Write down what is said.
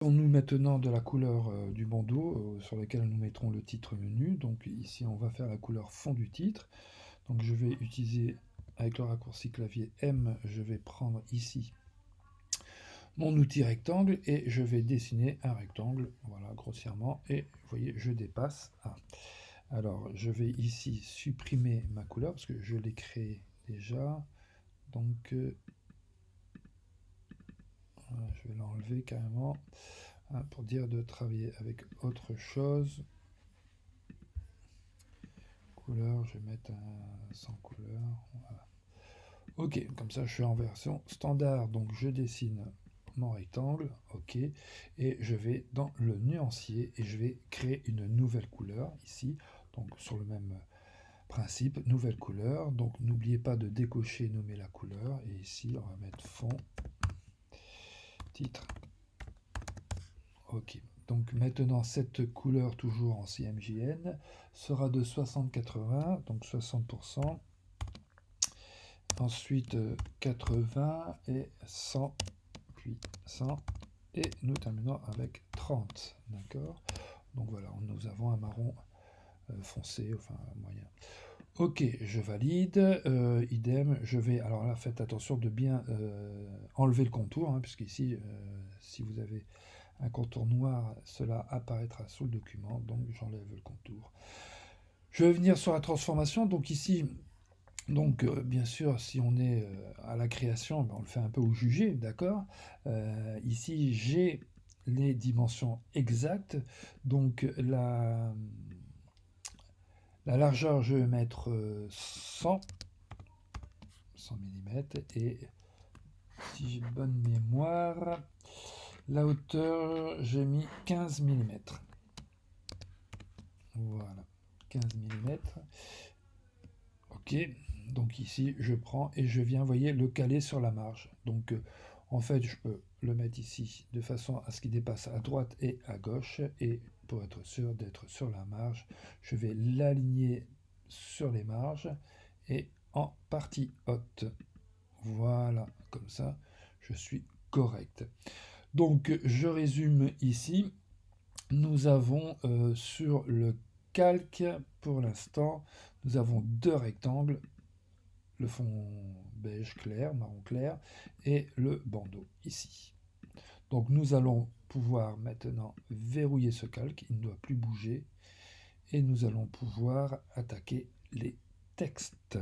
Nous maintenant de la couleur du bandeau sur lequel nous mettrons le titre menu. Donc ici on va faire la couleur fond du titre. Donc je vais utiliser avec le raccourci clavier M, je vais prendre ici mon outil rectangle et je vais dessiner un rectangle, voilà, grossièrement, et vous voyez je dépasse. Alors je vais ici supprimer ma couleur parce que je l'ai créée déjà. Donc voilà, je vais l'enlever carrément. Pour dire de travailler avec autre chose. Couleur, je vais mettre un sans couleur. Voilà. Ok, comme ça je suis en version standard. Donc je dessine mon rectangle, ok, et je vais dans le nuancier et je vais créer une nouvelle couleur ici. Donc sur le même principe, nouvelle couleur. Donc n'oubliez pas de décocher, nommer la couleur. Et ici on va mettre fond, titre. Ok, donc maintenant cette couleur toujours en CMJN sera de 60-80, donc 60%, ensuite 80 et 100, puis 100, et nous terminons avec 30, d'accord. Donc voilà, nous avons un marron foncé, enfin moyen. Ok, je valide, idem, je vais, alors là faites attention de bien enlever le contour, hein, puisqu'ici, si vous avez un contour noir, cela apparaîtra sous le document, donc j'enlève le contour. Je vais venir sur la transformation, donc ici, donc bien sûr, si on est à la création, ben, on le fait un peu au jugé, d'accord. Ici, j'ai les dimensions exactes, donc la largeur, je vais mettre 100 mm, et si j'ai bonne mémoire, la hauteur, j'ai mis 15 mm. Voilà, 15 mm. Ok, donc ici, je prends et je viens, voyez, le caler sur la marge. Donc, en fait, je peux le mettre ici de façon à ce qu'il dépasse à droite et à gauche. Et pour être sûr d'être sur la marge, je vais l'aligner sur les marges et en partie haute. Voilà, comme ça, je suis correct. Donc, je résume ici. Nous avons sur le calque, pour l'instant, nous avons deux rectangles, le fond beige clair, marron clair, et le bandeau ici. Donc nous allons pouvoir maintenant verrouiller ce calque, il ne doit plus bouger, et nous allons pouvoir attaquer les textes.